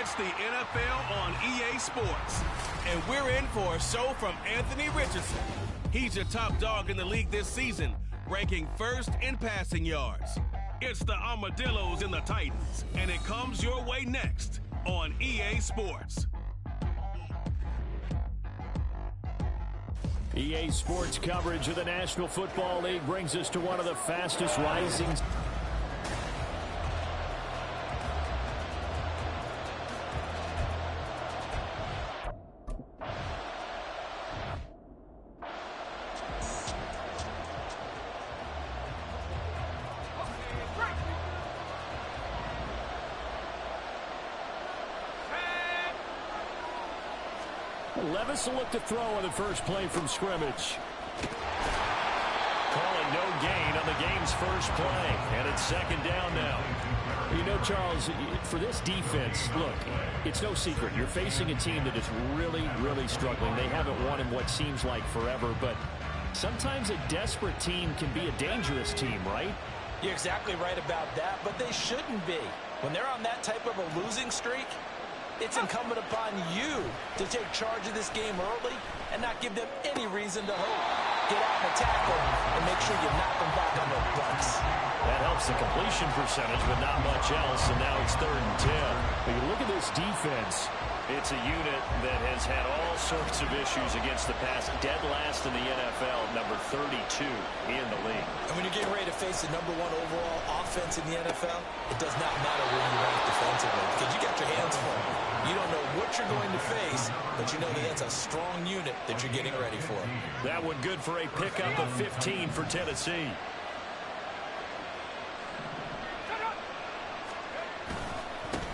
It's the NFL on EA Sports. And we're in for a show from Anthony Richardson. He's your top dog in the league this season, ranking first in passing yards. It's the Armadillos and the Titans, and it comes your way next on EA Sports. EA Sports coverage of the National Football League brings us to one of the fastest rising. Levis will look to throw on the first play from scrimmage. Calling no gain on the game's first play, and it's second down now. You know, Charles, for this defense, look, it's no secret. You're facing a team that is really, really struggling. They haven't won in what seems like forever, but sometimes a desperate team can be a dangerous team, right? You're exactly right about that, but they shouldn't be. When they're on that type of a losing streak, it's incumbent upon you to take charge of this game early and not give them any reason to hope. Get out and attack them and make sure you knock them back on their butts. That helps the completion percentage, but not much else, and now it's 3rd and 10. But you look at this defense. It's a unit that has had all sorts of issues against the pass. Dead last in the NFL, number 32 in the league. And when you're getting ready to face the #1 overall offense in the NFL, it does not matter where you rank defensively because you got your hands full. You don't know what you're going to face, but you know that that's a strong unit that you're getting ready for. That one good for a pickup of 15 for Tennessee.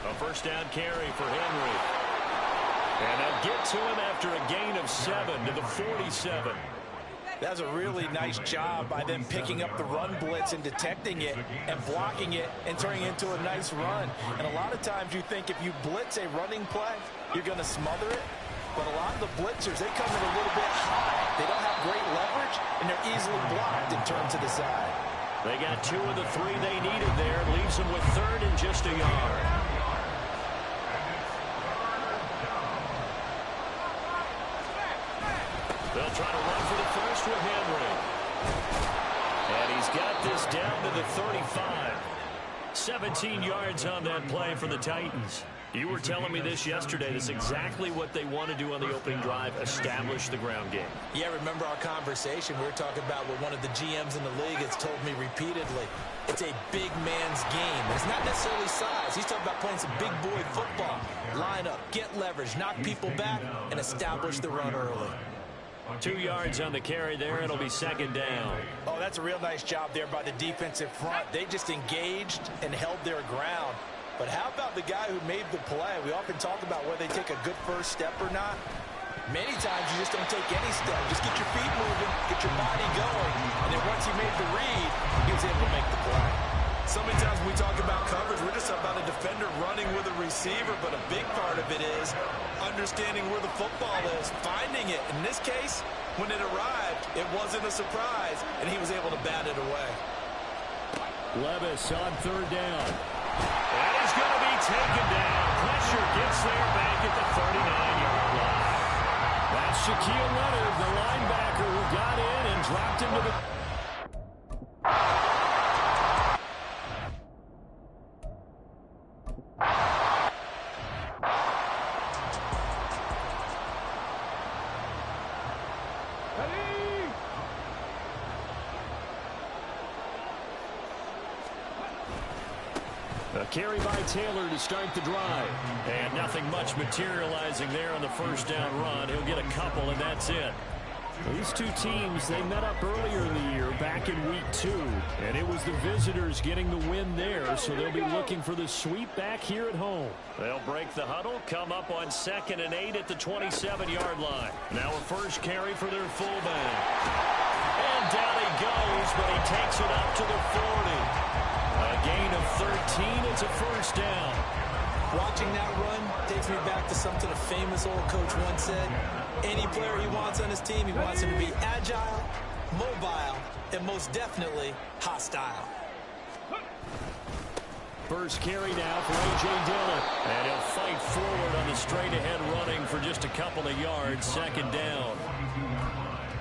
A first down carry for Henry. And they'll get to him after a gain of 7 to the 47. That's a really nice job by them picking up the run blitz and detecting it and blocking it and turning it into a nice run. And a lot of times you think if you blitz a running play, you're going to smother it. But a lot of the blitzers, they come in a little bit high. They don't have great leverage, and they're easily blocked and turned to the side. They got 2 of the 3 they needed there. Leaves them with 3rd and just a yard. They'll try to run for the first with Henry. And he's got this down to the 35. 17 yards on that play for the Titans. You were telling me this yesterday. That's exactly what they want to do on the opening drive, establish the ground game. Yeah, remember our conversation. We were talking about what one of the GMs in the league has told me repeatedly. It's a big man's game. It's not necessarily size. He's talking about playing some big boy football. Line up, get leverage, knock people back, and establish the run early. 2 yards on the carry there. It'll be second down. Oh, that's a real nice job there by the defensive front. They just engaged and held their ground. But how about the guy who made the play? We often talk about whether they take a good first step or not. Many times you just don't take any step. Just get your feet moving, get your body going, and then once he made the read, he was able to make the play. So many times when we talk about coverage, we're just about a defender running with a receiver, but a big part of it is understanding where the football is, finding it. In this case, when it arrived, it wasn't a surprise, and he was able to bat it away. Levis on 3rd down. That is going to be taken down. Pressure gets there back at the 39-yard line. That's Shaquille Leonard, the linebacker who got in and dropped into the... A carry by Taylor to start the drive. And nothing much materializing there on the first down run. He'll get a couple, and that's it. These two teams, they met up earlier in the year, back in week 2. And it was the visitors getting the win there, so they'll be looking for the sweep back here at home. They'll break the huddle, come up on 2nd and 8 at the 27-yard line. Now a first carry for their fullback. And down he goes, but he takes it up to the 40. A gain of 13. It's a first down. Watching that run takes me back to something a famous old coach once said. Any player he wants on his team, he wants him to be agile, mobile, and most definitely hostile. First carry now for A.J. Dillon. And he'll fight forward on the straight-ahead running for just a couple of yards. Second down.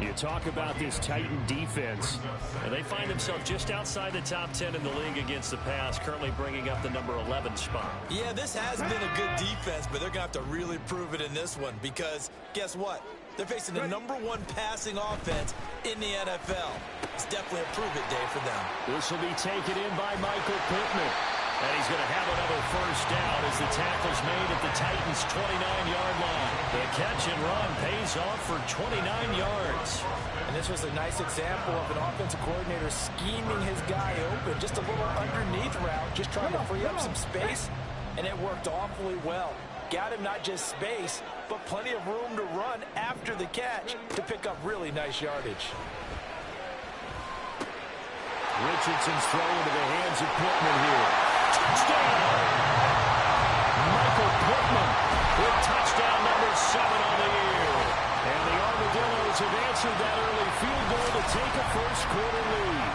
You talk about this Titan defense, and they find themselves just outside the top 10 in the league against the pass, currently bringing up the number 11 spot. Yeah, this has been a good defense, but they're going to have to really prove it in this one because guess what? They're facing the number 1 passing offense in the NFL. It's definitely a prove-it day for them. This will be taken in by Michael Pittman. And he's going to have another first down as the tackle's made at the Titans' 29-yard line. The catch and run pays off for 29 yards. And this was a nice example of an offensive coordinator scheming his guy open. Just a little underneath route, just trying to free up some space, and it worked awfully well. Got him not just space, but plenty of room to run after the catch to pick up really nice yardage. Richardson's throw into the hands of Pittman here. Touchdown! Michael Pittman with touchdown number 7 on the year. And the Armadillos have answered that early field goal to take a first-quarter lead.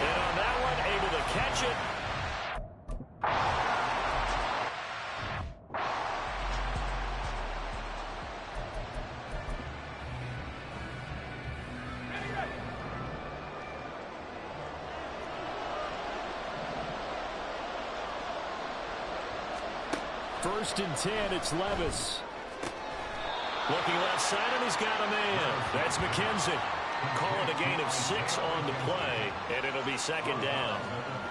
And on that one, able to catch it. First and 10, it's Levis. Looking left side, and he's got a man. That's McKenzie. Calling a gain of 6 on the play, and it'll be second down.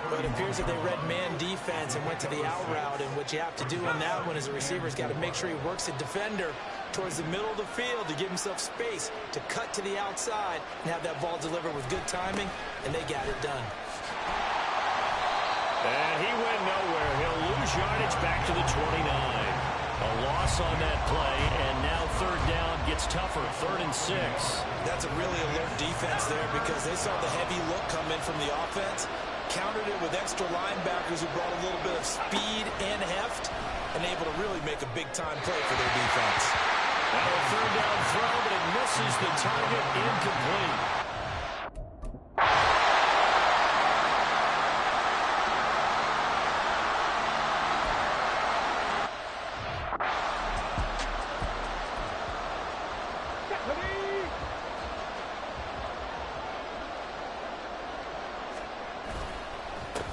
But it appears that they read man defense and went to the out route, and what you have to do on that one as a receiver's got to make sure he works a defender towards the middle of the field to give himself space to cut to the outside and have that ball delivered with good timing, and they got it done. And he went nowhere. He'll lose yardage back to the 29. A loss on that play, and now third down gets tougher. 3rd and 6. That's a really alert defense there because they saw the heavy look come in from the offense, countered it with extra linebackers who brought a little bit of speed and heft, and able to really make a big-time play for their defense. Now a third down throw, but it misses the target, incomplete.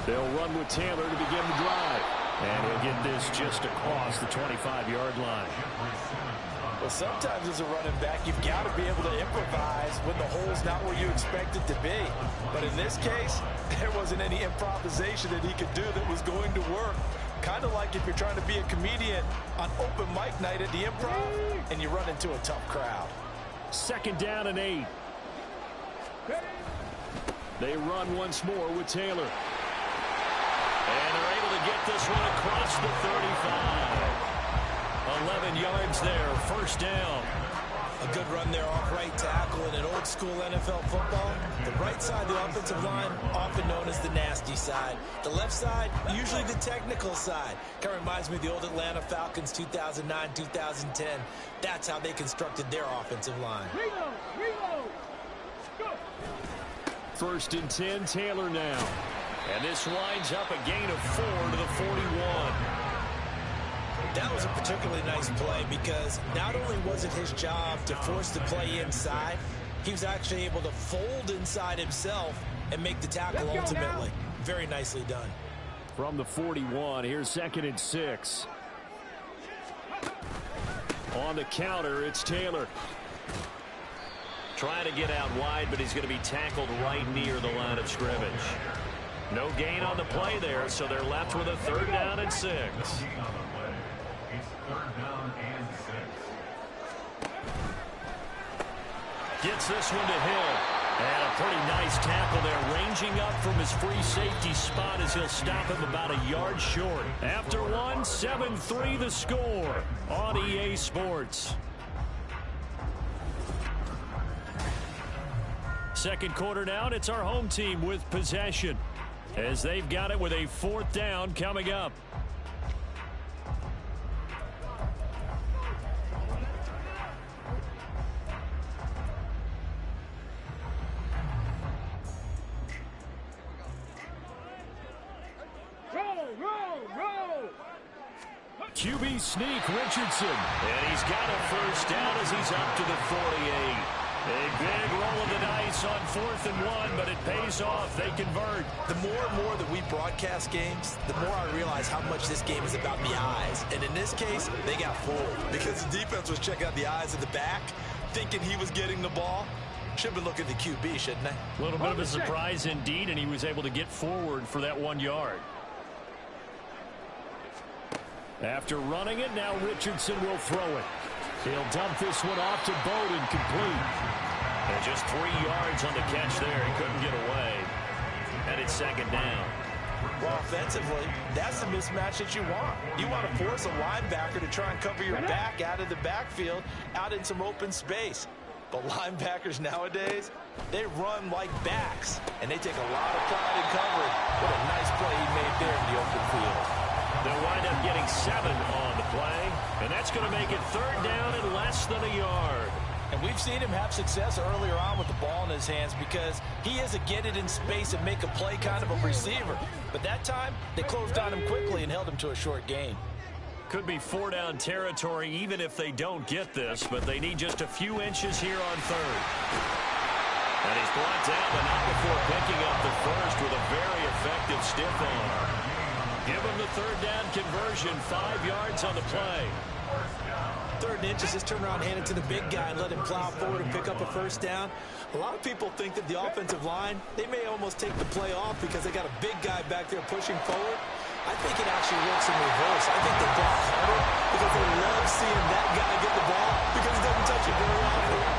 They'll run with Taylor to begin the drive. And he'll get this just across the 25-yard line. Well, sometimes as a running back, you've got to be able to improvise when the hole's not where you expect it to be. But in this case, there wasn't any improvisation that he could do that was going to work. Kind of like if you're trying to be a comedian on open mic night at the Improv and you run into a tough crowd. Second down and 8. They run once more with Taylor. And they're able to get this one across the 35. 11 yards there, first down. A good run there off right tackle in an old school NFL football. The right side of the offensive line, often known as the nasty side. The left side, usually the technical side. Kind of reminds me of the old Atlanta Falcons 2009, 2010. That's how they constructed their offensive line. First and 10, Taylor now. And this winds up a gain of 4 to the 41. That was a particularly nice play because not only was it his job to force the play inside, he was actually able to fold inside himself and make the tackle ultimately. Very nicely done. From the 41, here's 2nd and 6. On the counter, it's Taylor. Trying to get out wide, but he's going to be tackled right near the line of scrimmage. No gain on the play there, so they're left with a 3rd down and 6. Gets this one to Hill. And a pretty nice tackle there, ranging up from his free safety spot as he'll stop him about a yard short. After one, 7-3 the score on EA Sports. Second quarter now, and it's our home team with possession, as they've got it with a 4th down coming up. QB sneak, Richardson. And he's got a first down as he's up to the 48. A big roll of the dice on 4th and 1, but it pays off. They convert. The more and more that we broadcast games, the more I realize how much this game is about the eyes. And in this case, they got fooled because the defense was checking out the eyes of the back, thinking he was getting the ball. Should have been looking at the QB, shouldn't they? A little bit of a surprise indeed, and he was able to get forward for that 1 yard. After running it, now Richardson will throw it. He'll dump this one off to Bowden, complete. And just 3 yards on the catch there. He couldn't get away. And it's 2nd down. Well, offensively, that's the mismatch that you want. You want to force a linebacker to try and cover your back out of the backfield, out in some open space. But linebackers nowadays, they run like backs, and they take a lot of pride in covering. What a nice play he made there in the open field. They'll wind up getting 7 on the play, and that's going to make it 3rd down and less than a yard. And we've seen him have success earlier on with the ball in his hands because he is a get it in space and make a play kind of a receiver. But that time, they closed on him quickly and held him to a short gain. Could be 4-down territory even if they don't get this, but they need just a few inches here on 3rd. And he's brought down, but not before picking up the first with a very effective stiff arm. Give him the 3rd down conversion, 5 yards on the play. 3rd and inches, just turn around, hand it to the big guy and let him plow forward and pick up a first down. A lot of people think that the offensive line, they may almost take the play off because they got a big guy back there pushing forward. I think it actually works in reverse. I think they block harder because they love seeing that guy get the ball because he doesn't touch it very often.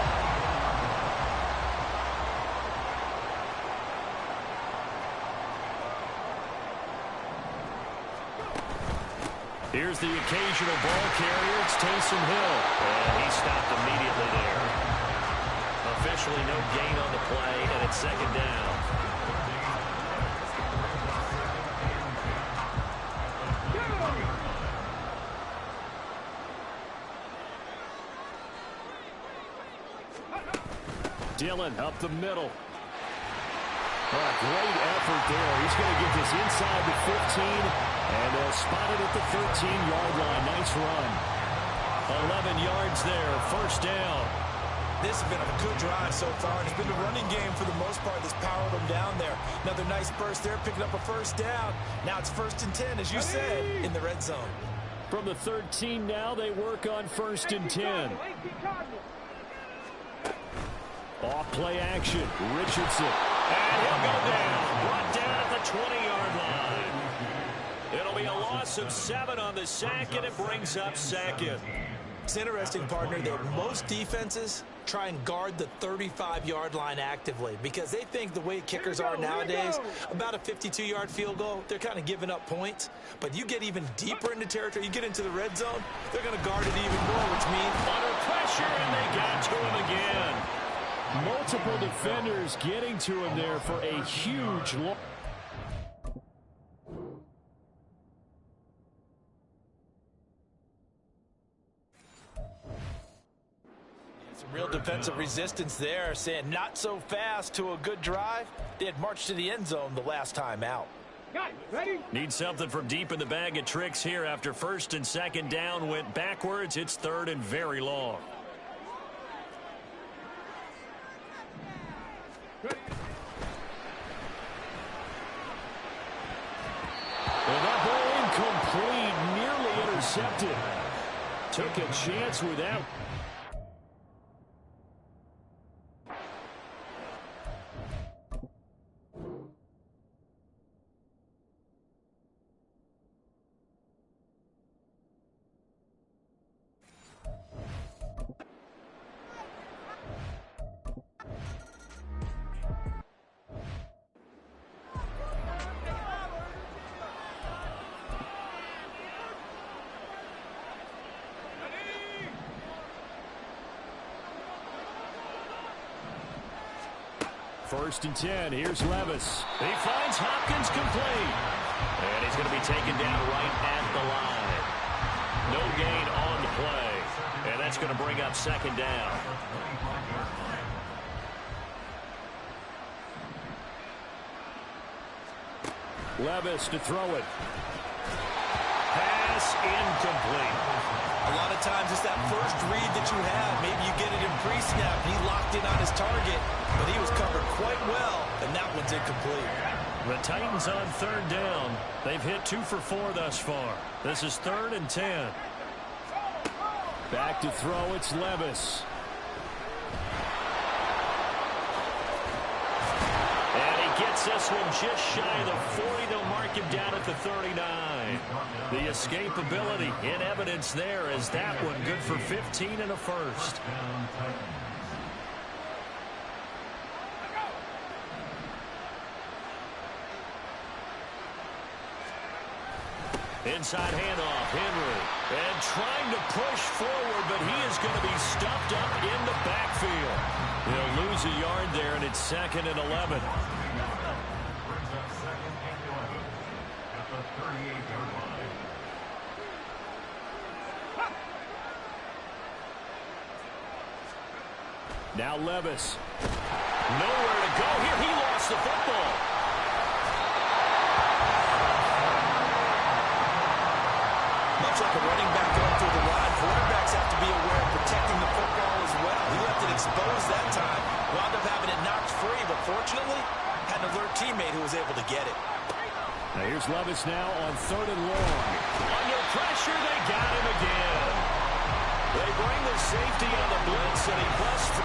Here's the occasional ball carrier. It's Taysom Hill. And he stopped immediately there. Officially no gain on the play, and it's 2nd down. Dillon up the middle. Oh, great effort there. He's going to get this inside the 15, and they'll spot it at the 13-yard line. Nice run. 11 yards there, 1st down. This has been a good drive so far, and it's been the running game for the most part that's powered them down there. Another nice burst there, picking up a 1st down. Now it's 1st and 10, as you said, in the red zone. From the 13 now, they work on 1st and 10. Off play action, Richardson. And he'll go down. Brought down at the 20-yard line. It'll be a loss of 7 on the sack, and it brings up 2nd. It's interesting, partner, that most defenses try and guard the 35-yard line actively because they think the way kickers are nowadays, about a 52-yard field goal, they're kind of giving up points. But you get even deeper into territory, you get into the red zone, they're going to guard it even more, which means under pressure, and they got to him again. Multiple defenders getting to him there for a huge loss. Some real defensive resistance there, saying not so fast to a good drive. They had marched to the end zone the last time out. Need something from deep in the bag of tricks here after 1st and 2nd down went backwards. It's 3rd and very long. And that ball incomplete, nearly intercepted. Took a chance with that. First and 10, here's Levis. He finds Hopkins complete. And he's going to be taken down right at the line. No gain on the play. And that's going to bring up 2nd down. Levis to throw it. Pass pass incomplete. A lot of times it's that first read that you have. Maybe you get it in pre-snap. He locked in on his target, but he was covered quite well, and that one's incomplete. The Titans on third down. They've hit 2 for 4 thus far. This is 3rd and 10. Back to throw, it's Levis. And he gets this one just shy of the 40. They'll mark him down at the 39. The escapability in evidence there as that one good for 15 and a first. Inside handoff, Henry. And trying to push forward, but he is going to be stuffed up in the backfield. He'll lose a yard there, and it's 2nd and 11. Now Levis. Nowhere to go here. He lost the football. Much like a running back going through the line, quarterbacks have to be aware of protecting the football as well. He left it exposed that time, wound up having it knocked free, but fortunately, had an alert teammate who was able to get it. Now here's Levis now on 3rd and long. Under pressure, they got him again. They bring the safety on the blitz, and he busts.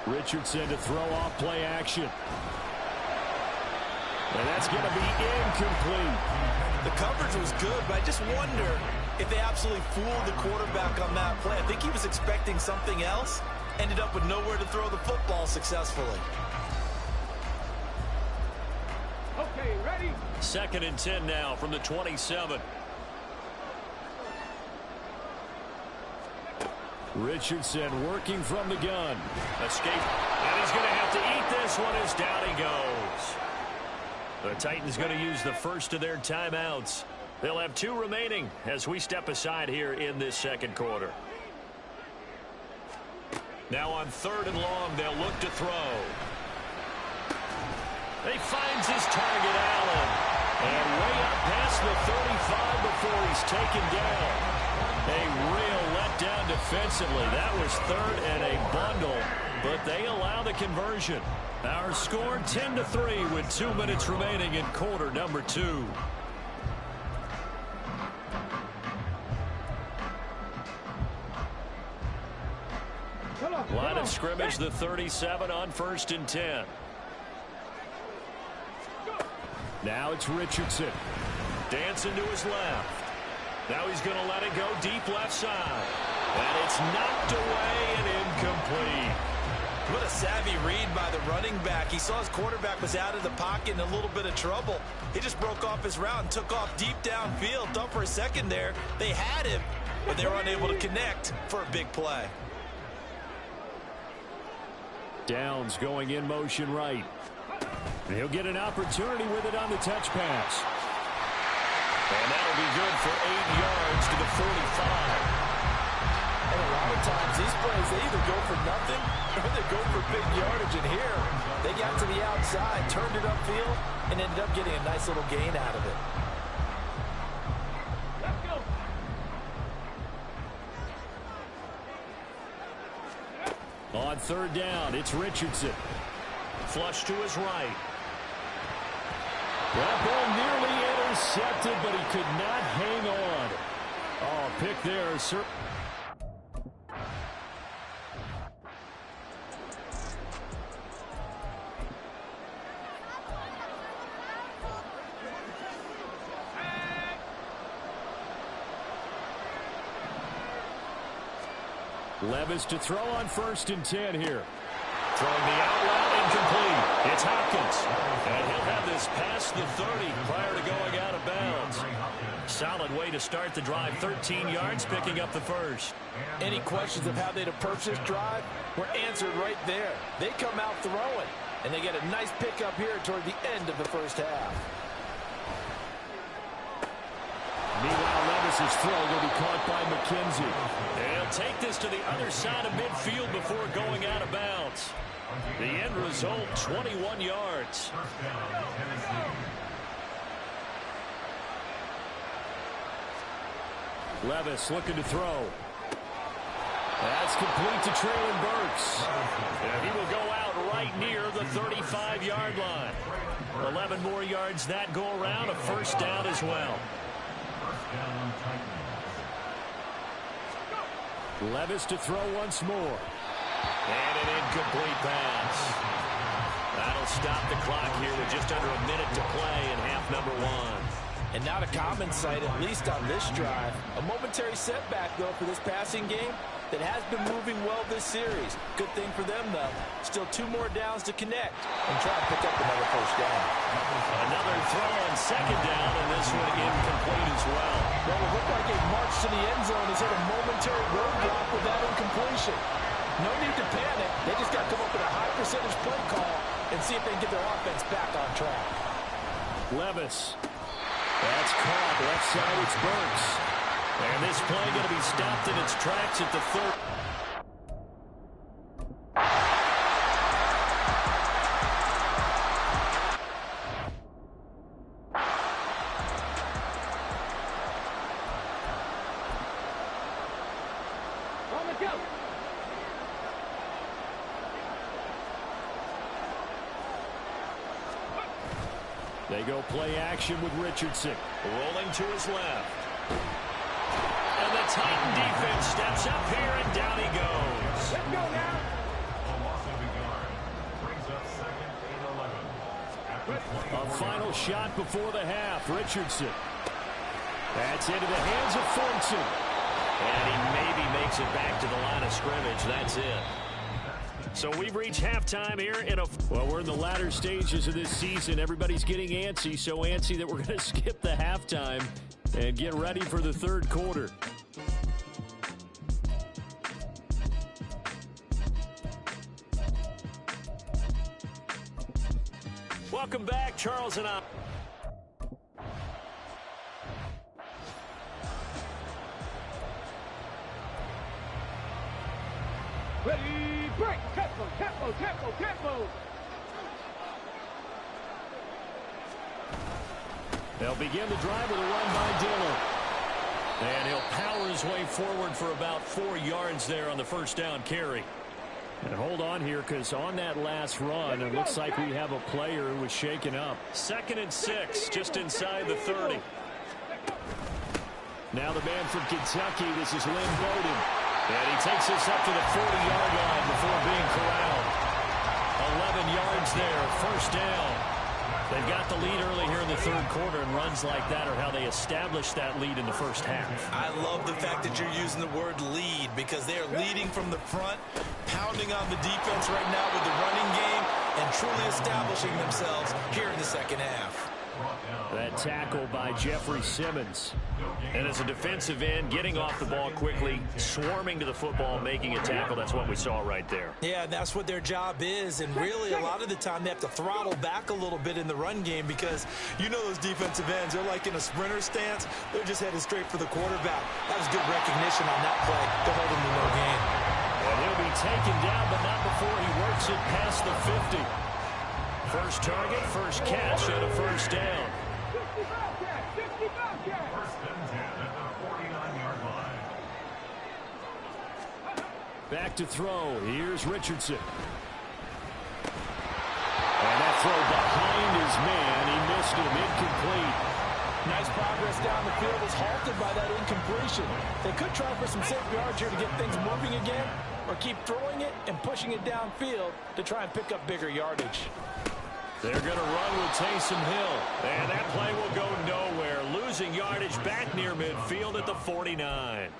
Richardson to throw off play action. And that's going to be incomplete. The coverage was good, but I just wonder if they absolutely fooled the quarterback on that play. I think he was expecting something else. Ended up with nowhere to throw the football successfully. Okay, ready? 2nd and 10 now from the 27. Richardson working from the gun. Escape. And he's going to have to eat this one as down he goes. The Titans going to use the first of their timeouts. They'll have 2 remaining as we step aside here in this 2nd quarter. Now on 3rd and long, they'll look to throw. He finds his target, Allen. And way up past the 35 before he's taken down. A real letdown defensively. That was 3rd and a bundle, but they allow the conversion. Our score 10-3 with 2 minutes remaining in quarter number 2. Line of scrimmage, the 37 on 1st and 10. Now it's Richardson. Dancing to his left. Now he's going to let it go deep left side. And it's knocked away and incomplete. What a savvy read by the running back. He saw his quarterback was out of the pocket in a little bit of trouble. He just broke off his route and took off deep downfield. Thought for a second there they had him, but they were unable to connect for a big play. Downs going in motion right. And he'll get an opportunity with it on the touch pass. And that'll be good for 8 yards to the 45. And a lot of times these plays, they either go for nothing or they go for big yardage. And here, they got to the outside, turned it upfield, and ended up getting a nice little gain out of it. Let's go. On 3rd down, it's Richardson. Flush to his right. That ball nearly intercepted, but he could not hang on. Oh, pick there, sir. Levis to throw on 1st and 10 here. Throwing the out route incomplete. It's Hopkins. And he'll have this past the 30 prior to going out of bounds. Solid way to start the drive. 13 yards, picking up the first. Any questions of how they'd approach this drive were answered right there. They come out throwing, and they get a nice pickup here toward the end of the first half. Meanwhile, Levis's throw will be caught by McKenzie. They'll take this to the other side of midfield before going out of bounds. The end result, 21 yards. Levis looking to throw. That's complete to Traylon Burks. And he will go out right near the 35-yard line. 11 more yards that go around, a first down as well. Levis to throw once more. And an incomplete pass. That'll stop the clock here with just under a minute to play in half number 1. And not a common sight, at least on this drive. A momentary setback, though, for this passing game that has been moving well this series. Good thing for them, though. Still 2 more downs to connect and try to pick up another first down. Another throw on second down, and this one incomplete as well. Well, it looked like a march to the end zone has hit a momentary roadblock with that incompletion. No need to panic. They just got to come up with a high percentage play call and see if they can get their offense back on track. Levis. That's caught. Left side, it's Burks. And this play going to be stopped in its tracks at the 30. On the go. They go play action with Richardson. Rolling to his left. And the Titan defense steps up here, and down he goes. Let's go now. A final shot before the half. Richardson. That's into the hands of Fortson. And he maybe makes it back to the line of scrimmage. That's it. So we've reached halftime here well, we're in the latter stages of this season. Everybody's getting antsy, so antsy that we're going to skip the halftime and get ready for the third quarter. Welcome back, Charles and I. Ready, break. Tempo, tempo, tempo, tempo. They'll begin the drive with a run by Dillon. And he'll power his way forward for about 4 yards there on the first down carry. And hold on here, because on that last run, it looks like we have a player who was shaken up. 2nd and 6, just inside the 30. Now the man from Kentucky, this is Lynn Bowden. And he takes us up to the 40-yard line before being corralled. 11 yards there, first down. They've got the lead early here in the third quarter, and runs like that are how they establish that lead in the first half. I love the fact that you're using the word lead, because they are leading from the front, pounding on the defense right now with the running game, and truly establishing themselves here in the second half. That tackle by Jeffrey Simmons. And as a defensive end, getting off the ball quickly, swarming to the football, making a tackle, that's what we saw right there. Yeah, that's what their job is, and really a lot of the time they have to throttle back a little bit in the run game, because you know those defensive ends, they're like in a sprinter stance. They're just headed straight for the quarterback. That was good recognition on that play to hold him to no gain. And he'll be taken down, but not before he works it past the 50. First target, first catch, and a first down. 65 catch. First and 10 at the 49-yard line. Back to throw. Here's Richardson. And that throw behind his man. He missed him. Incomplete. Nice progress down the field was halted by that incompletion. They could try for some safe yards here to get things moving again, or keep throwing it and pushing it downfield to try and pick up bigger yardage. They're going to run with Taysom Hill. And that play will go nowhere. Losing yardage back near midfield at the 49.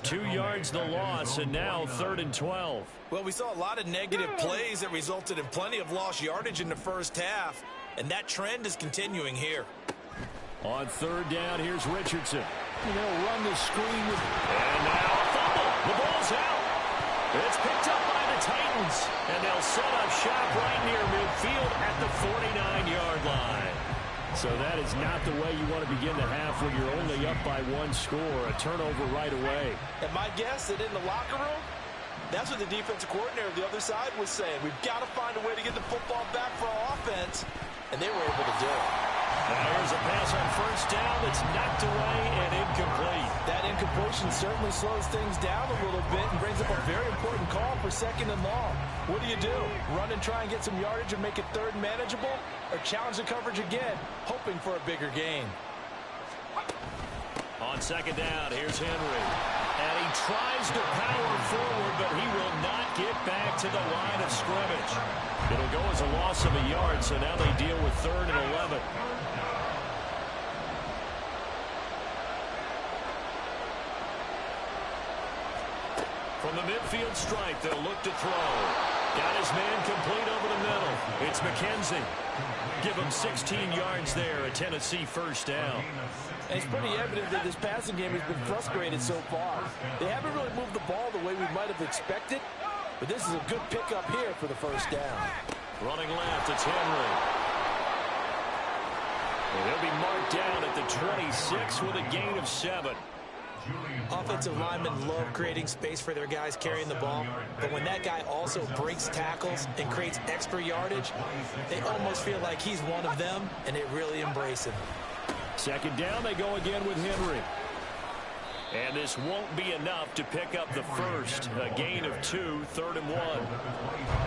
2 yards the loss, and now 3rd and 12. Well, we saw a lot of negative plays that resulted in plenty of lost yardage in the first half, and that trend is continuing here. On 3rd down, here's Richardson. And they'll run the screen with... And now a fumble. The ball's out. It's picked up by the Titans, and they'll set up shop right near midfield at the 49-yard line. So that is not the way you want to begin the half when you're only up by 1 score. A turnover right away. And my guess that in the locker room, that's what the defensive coordinator of the other side was saying. We've got to find a way to get the football back for our offense, and they were able to do it. Now here's a pass on 1st down that's knocked away and incomplete. That incompletion certainly slows things down a little bit and brings up a very important call for 2nd and long. What do? Run and try and get some yardage and make it 3rd and manageable? Or challenge the coverage again, hoping for a bigger gain? On 2nd down, here's Henry. And he tries to power forward, but he will not get back to the line of scrimmage. It'll go as a loss of a yard, so now they deal with 3rd and 11. From the midfield stripe, they'll look to throw. Got his man complete over the middle. It's McKenzie. Give him 16 yards there, a Tennessee 1st down. And it's pretty evident that this passing game has been frustrated so far. They haven't really moved the ball the way we might have expected, but this is a good pickup here for the 1st down. Running left, it's Henry. And he'll be marked down at the 26 with a gain of 7. Offensive linemen love creating space for their guys carrying the ball, but when that guy also breaks tackles and creates extra yardage, they almost feel like he's one of them, and they really embrace him. 2nd down, they go again with Henry. And this won't be enough to pick up the 1st. A gain of 2, 3rd and 1.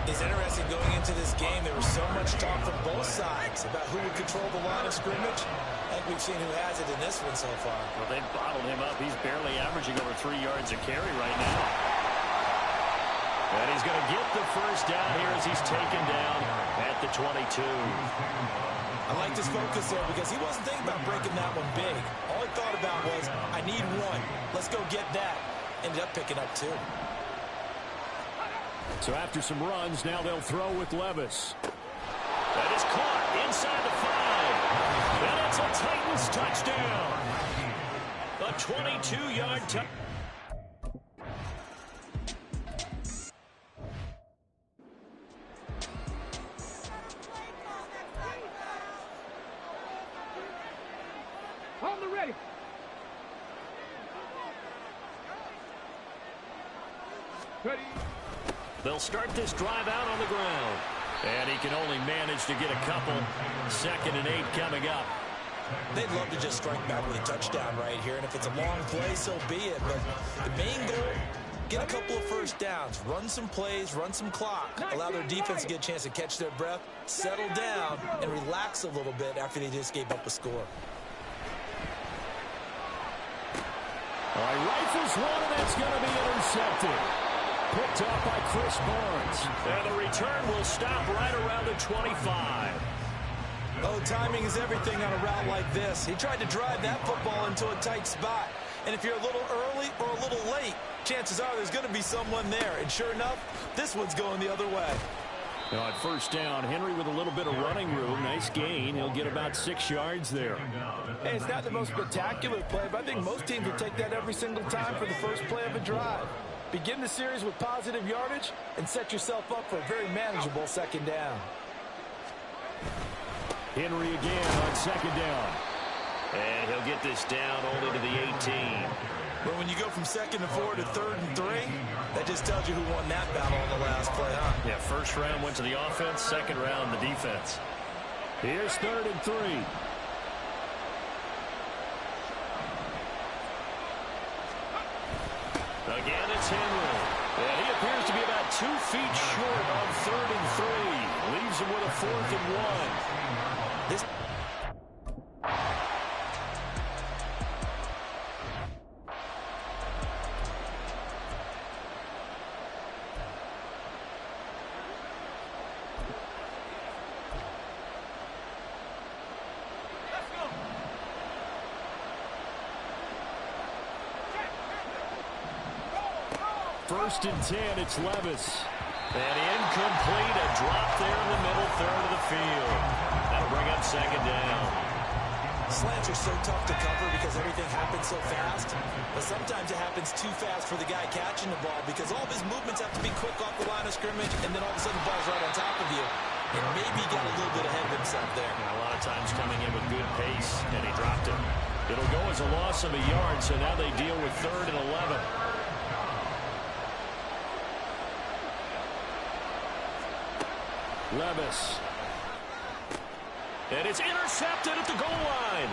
It's interesting going into this game. There was so much talk from both sides about who would control the line of scrimmage. I think we've seen who has it in this one so far. Well, they've bottled him up. He's barely averaging over 3 yards a carry right now. And he's going to get the 1st down here as he's taken down at the 22. I like this focus there because he wasn't thinking about breaking that one big. All he thought about was, I need 1. Let's go get that. Ended up picking up 2. So after some runs, now they'll throw with Levis. That is caught inside the 5. And it's a Titans touchdown. A 22-yard touchdown. On the ready. Ready. They'll start this drive out on the ground. And he can only manage to get a couple. 2nd and 8 coming up. They'd love to just strike back with a touchdown right here, and if it's a long play, so be it. But the main goal, get a couple of 1st downs, run some plays, run some clock, allow their defense to get a chance to catch their breath, settle down, and relax a little bit after they just gave up a score. All right, rifles one, and that's going to be intercepted. Picked up by Chris Barnes. And the return will stop right around the 25. Oh, timing is everything on a route like this. He tried to drive that football into a tight spot. And if you're a little early or a little late, chances are there's going to be someone there. And sure enough, this one's going the other way. Now at 1st down, Henry with a little bit of running room. Nice gain. He'll get about 6 yards there. Hey, it's not the most spectacular play, but I think most teams will take that every single time for the first play of a drive. Begin the series with positive yardage and set yourself up for a very manageable 2nd down. Henry again on 2nd down. And he'll get this down only to the 18. But when you go from 2nd and 4 to 3rd and 3, that just tells you who won that battle on the last play, huh? Yeah, 1st round went to the offense, 2nd round the defense. Here's 3rd and 3. Again, it's Henry. And he appears to be about 2 feet short on 3rd and 3. Leaves him with a 4th and 1. This First and 10, it's Levis. And incomplete, a drop there in the middle third of the field. That'll bring up second down. Slants are so tough to cover because everything happens so fast. But sometimes it happens too fast for the guy catching the ball because all of his movements have to be quick off the line of scrimmage, and then all of a sudden the ball's right on top of you. And maybe he got a little bit ahead of himself there. And a lot of times coming in with good pace, and he dropped it. It'll go as a loss of a yard, so now they deal with 3rd and 11. Levis. And it's intercepted at the goal line.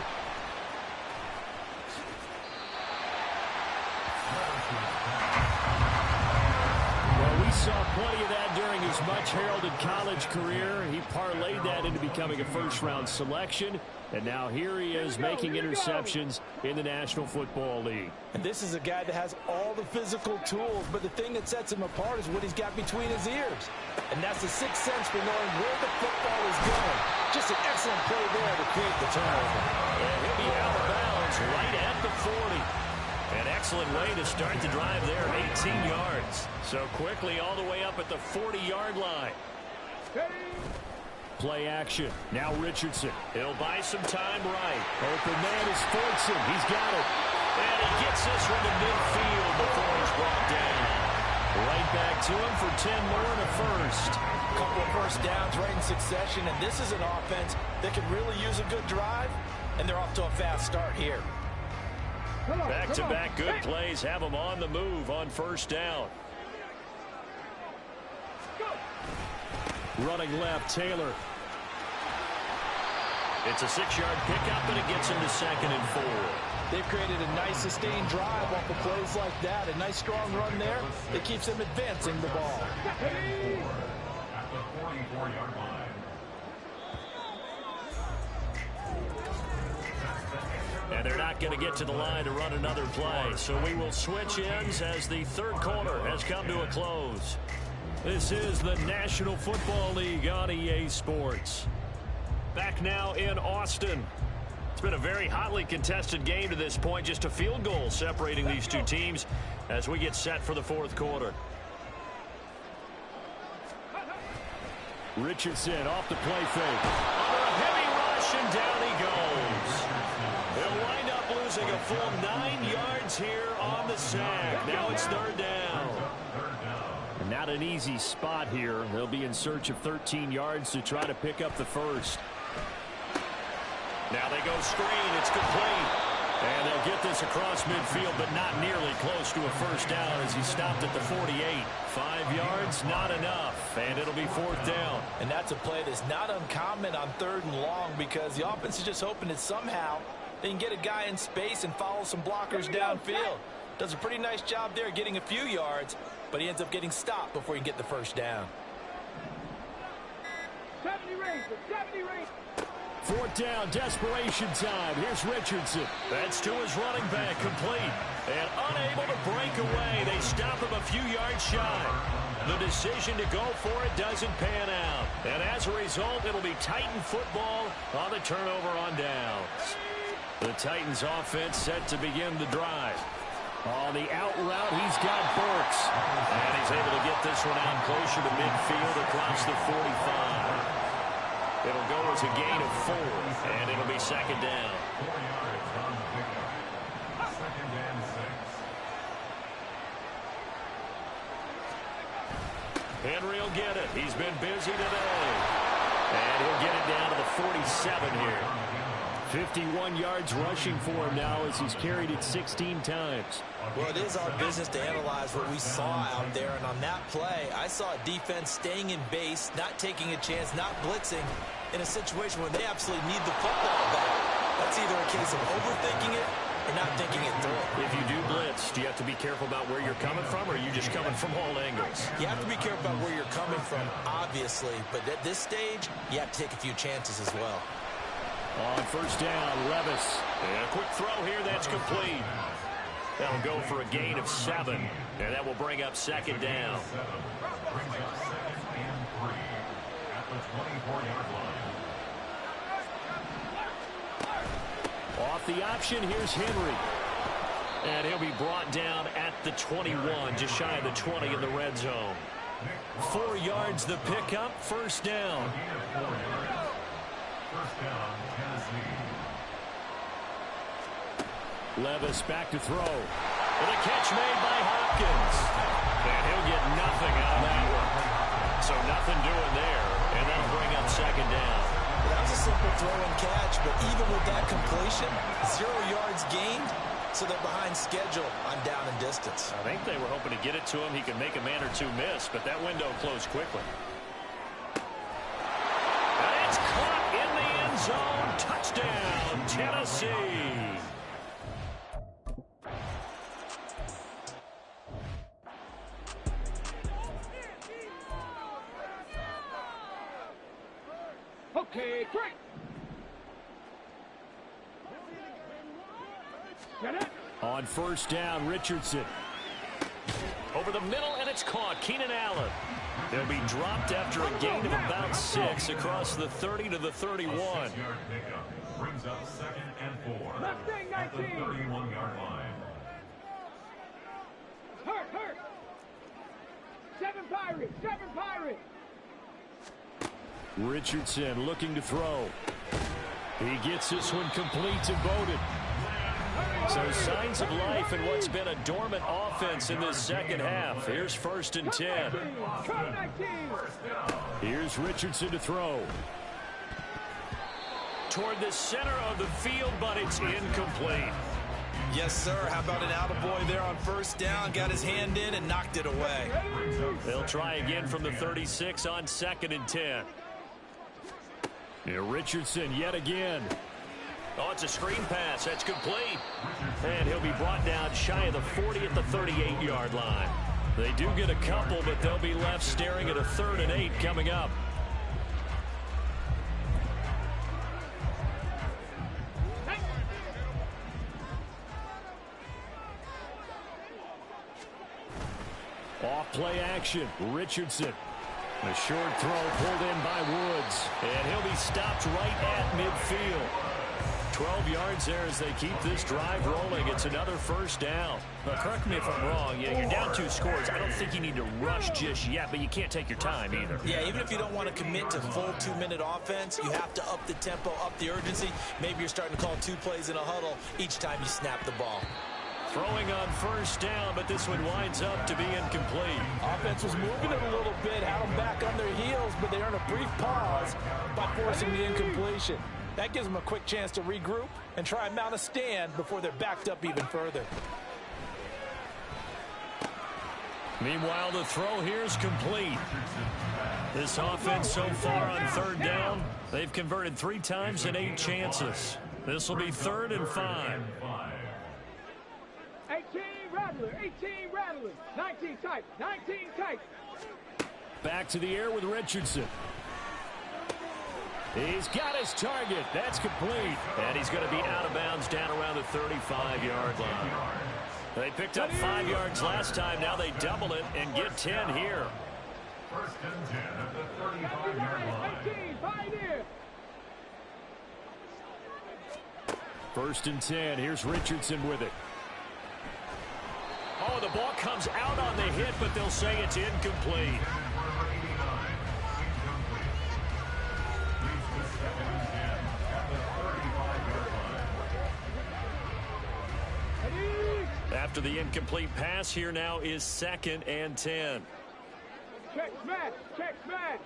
Well, we saw plenty of that during his much-heralded college career. He parlayed that into becoming a first-round selection. And now here he is making interceptions in the National Football League. And this is a guy that has all the physical tools, but the thing that sets him apart is what he's got between his ears. And that's the sixth sense for knowing where the football is going. Just an excellent play there to create the turnover. And he'll be out of bounds right at the 40. An excellent way to start the drive there, 18 yards. So quickly all the way up at the 40-yard line. Play action. Now Richardson. He'll buy some time right. Open man is Fortson. He's got it. And he gets this one to midfield before he's brought down. Right back to him for 10 more and a first. A couple of first downs right in succession, and this is an offense that could really use a good drive, and they're off to a fast start here. Back-to-back good plays have them on the move on first down. Running left, Taylor. It's a 6-yard pickup, and it gets him to 2nd and 4. They've created a nice sustained drive off of plays like that. A nice strong run there that keeps them advancing the ball. At the 44-yard line. And they're not going to get to the line to run another play. So we will switch ends as the third quarter has come to a close. This is the National Football League on EA Sports. Back now in Austin. It's been a very hotly contested game to this point. Just a field goal separating these two teams as we get set for the fourth quarter. Richardson off the play fake. Under a heavy rush, and down he goes. They'll wind up losing a full 9 yards here on the sack. Now it's third down. And not an easy spot here. They'll be in search of 13 yards to try to pick up the first. Now they go screen. It's complete. And they'll get this across midfield, but not nearly close to a first down as he stopped at the 48. 5 yards, not enough. And it'll be fourth down. And that's a play that's not uncommon on 3rd and long because the offense is just hoping that somehow they can get a guy in space and follow some blockers downfield. Does a pretty nice job there getting a few yards, but he ends up getting stopped before he can get the first down. 70 range. Fourth down, desperation time. Here's Richardson. That's to his running back, complete. And unable to break away. They stop him a few yards shy. The decision to go for it doesn't pan out. And as a result, it'll be Titan football on the turnover on downs. The Titans offense set to begin the drive. On the out route, he's got Burks. And he's able to get this one out closer to midfield across the 45. It'll go as a gain of 4, and it'll be second down. 4 yards on the pickup. 2nd and 6. Henry will get it. He's been busy today. And he'll get it down to the 47 here. 51 yards rushing for him now as he's carried it 16 times. Well, it is our business to analyze what we saw out there, and on that play, I saw a defense staying in base, not taking a chance, not blitzing in a situation where they absolutely need the football back. That's either a case of overthinking it or not thinking it through. If you do blitz, do you have to be careful about where you're coming from, or are you just coming from all angles? You have to be careful about where you're coming from, obviously, but at this stage, you have to take a few chances as well. On first down, Levis. And a quick throw here, that's complete. That'll go for a gain of 7, and that will bring up second down. Brings up 2nd and 3 at the 24-yard line. Off the option, here's Henry. And he'll be brought down at at the 21, just shy of the 20 in the red zone. 4 yards the pickup, first down. First down, Tennessee. Levis back to throw. And a catch made by Hopkins. And he'll get nothing out of that one. So nothing doing there. And that'll bring up second down. That was a simple throw and catch, but even with that completion, 0 yards gained, so they're behind schedule on down and distance. I think they were hoping to get it to him. He could make a man or two miss, but that window closed quickly. And it's caught in the end zone. Touchdown, Tennessee. Okay, break. Get it. On first down, Richardson. Over the middle, and it's caught. Keenan Allen. They'll be dropped after a gain of about 6 across the 30 to the 31. 6-yard pickup brings up 2nd and 4 Mustang at the 19. 31-yard line. Hurt. 7 Pirates. 7 Pirates. Richardson looking to throw. He gets this one complete to Bowden. So signs of life in what's been a dormant offense in this second half. Here's 1st and 10. Come 19. Here's Richardson to throw. Toward the center of the field, but it's incomplete. Yes, sir. How about an attaboy there on first down? Got his hand in and knocked it away. They'll try again from the 36 on 2nd and 10. Here Richardson yet again. Oh, it's a screen pass. That's complete. And he'll be brought down shy of the 40 at the 38-yard line. They do get a couple, but they'll be left staring at a 3rd and 8 coming up. Off play action. Richardson. A short throw pulled in by Woods. And he'll be stopped right at midfield. 12 yards there as they keep this drive rolling. It's another first down. Now, correct me if I'm wrong. Yeah, you're down 2 scores. I don't think you need to rush just yet, but you can't take your time either. Yeah, even if you don't want to commit to full 2-minute offense, you have to up the tempo, up the urgency. Maybe you're starting to call 2 plays in a huddle each time you snap the ball. Throwing on first down, but this one winds up to be incomplete. Offense was moving it a little bit, had them back on their heels, but they earned a brief pause by forcing the incompletion. That gives them a quick chance to regroup and try and mount a stand before they're backed up even further. Meanwhile, the throw here's complete. This offense so far on 3rd down, they've converted 3 times in 8 chances. This will be 3rd and 5. 18 Rattler. 18 Rattler. 19 tight. 19 tight. Back to the air with Richardson. He's got his target. That's complete. And he's going to be out of bounds down around the 35-yard line. They picked up 5 yards last time. Now they double it and get 10 here. 1st and 10 at the 35-yard line. 18, 5 here. 1st and 10. Here's Richardson with it. Oh, the ball comes out on the hit, but they'll say it's incomplete. After the incomplete pass, here now is 2nd and 10. Check smash. Check smash.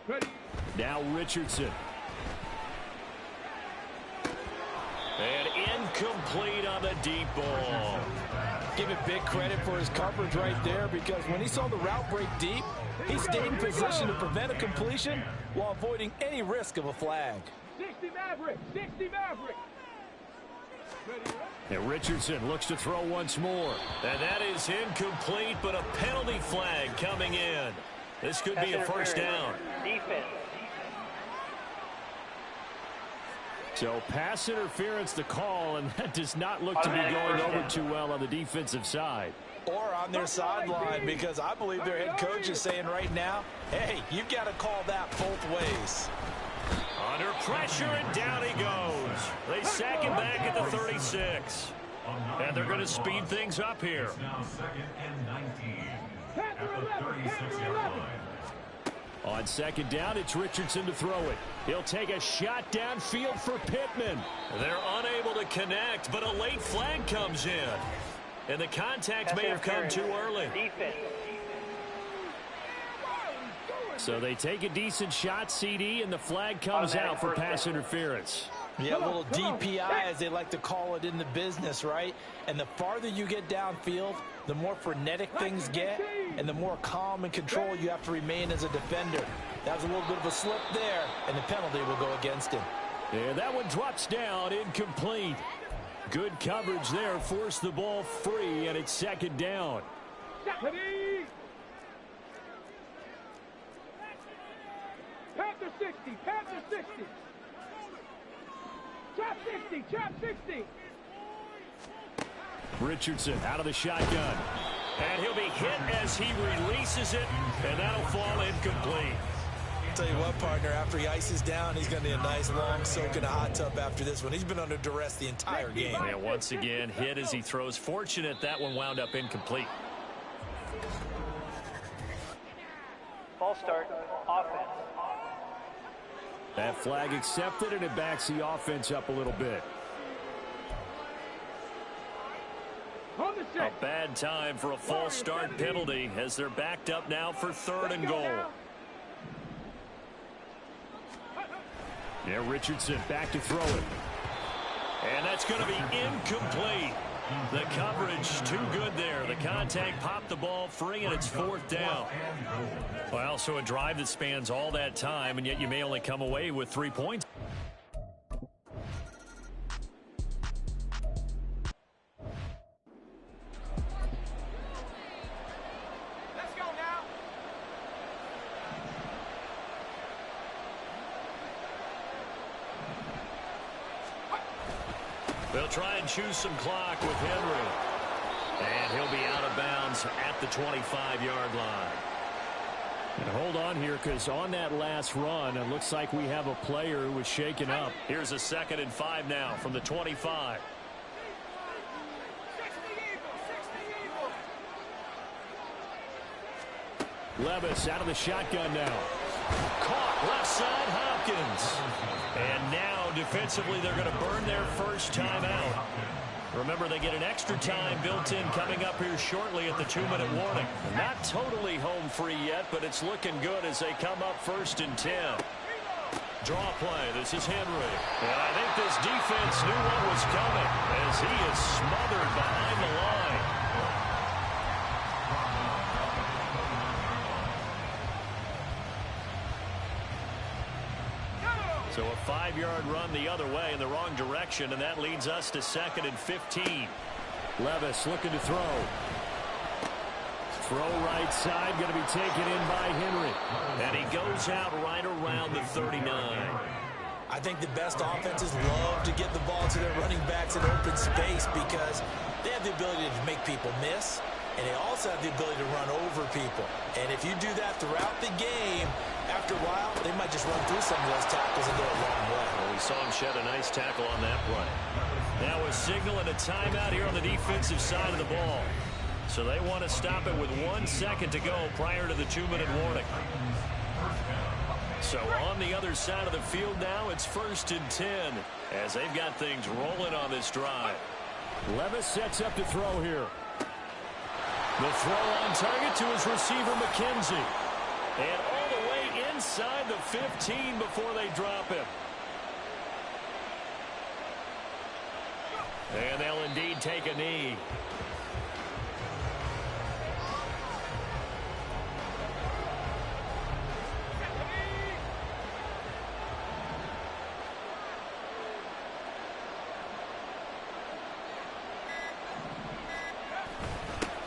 Ready. Now Richardson. And incomplete on the deep ball. Give it big credit for his coverage right there, because when he saw the route break deep, he stayed in position to prevent a completion while avoiding any risk of a flag. 60 Maverick. 60 Maverick. And Richardson looks to throw once more. And that is incomplete, but a penalty flag coming in. This could be a first down. Defense. So pass interference the call, and that does not look to be going over too well on the defensive side. Or on their sideline, because I believe their head coach is saying right now, hey, you've got to call that both ways. Under pressure, and down he goes. They sack him back at the 36. And they're going to speed things up here. It's now 2nd and 19 at the 36-yard line. On 2nd down, it's Richardson to throw it. He'll take a shot downfield for Pittman. They're unable to connect, but a late flag comes in. And the contact may have come too early. So they take a decent shot, CD, and the flag comes out for pass interference. Yeah, a little DPI, as they like to call it in the business, right? And the farther you get downfield, the more frenetic things get, and the more calm and control you have to remain as a defender. That was a little bit of a slip there, and the penalty will go against him. And that one drops down, incomplete. Good coverage there, forced the ball free, and it's 2nd down. Panther 60, Panther 60. Trap 60, trap 60. Richardson out of the shotgun. And he'll be hit as he releases it, and that'll fall incomplete. I'll tell you what, partner, after he ices down, he's going to need a nice long soak in a hot tub after this one. He's been under duress the entire game. And once again, hit as he throws. Fortunate that one wound up incomplete. Ball start, offense. That flag accepted, and it backs the offense up a little bit. A bad time for a false start penalty as they're backed up now for 3rd and goal. Yeah, Richardson back to throw it. And that's going to be incomplete. The coverage too good there. The contact popped the ball free, and it's 4th down. Well, so a drive that spans all that time, and yet you may only come away with 3 points. Let's go now. They'll try and choose some clock with Henry. And he'll be out of bounds at the 25-yard line. And hold on here, because on that last run, it looks like we have a player who was shaken up. Here's a 2nd and 5 now from the 25. Levis out of the shotgun now. Caught left side, Hopkins. And now defensively they're going to burn their first time out. Remember, they get an extra time built in coming up here shortly at the 2-minute warning. Not totally home free yet, but it's looking good as they come up 1st and 10. Draw play. This is Henry. And I think this defense knew what was coming as he is smothered behind the line. So a 5-yard run the other way in the wrong direction, and that leads us to 2nd and 15. Levis looking to throw. Throw right side, going to be taken in by Henry. And he goes out right around the 39. I think the best offenses love to get the ball to their running backs in open space because they have the ability to make people miss, and they also have the ability to run over people. And if you do that throughout the game, after a while, they might just run through some of those tackles and go a long way. Well, we saw him shed a nice tackle on that play. Now a signal and a timeout here on the defensive side of the ball. So they want to stop it with 1 second to go prior to the 2-minute warning. So on the other side of the field now, it's 1st and 10 as they've got things rolling on this drive. Levis sets up to throw here. The throw on target to his receiver, McKenzie. And all the way inside the 15 before they drop him. And they'll indeed take a knee.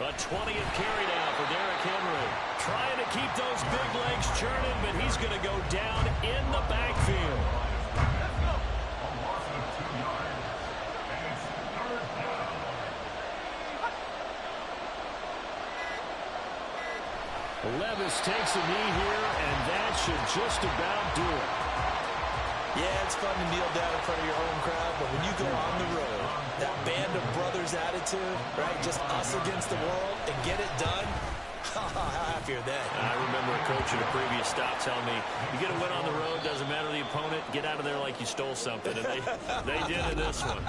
A 20th carry now for Derrick Henry. Trying to keep those big legs churning, but he's going to go down in the backfield. Levis takes a knee here, and that should just about do it. Yeah, it's fun to kneel down in front of your home crowd, but when you go on the road, that band of brothers attitude, right, just us against the world, and get it done, how happy are they? I remember a coach at a previous stop telling me, you get a win on the road, doesn't matter the opponent, get out of there like you stole something, and they did in this one.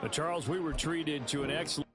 But Charles, we were treated to an excellent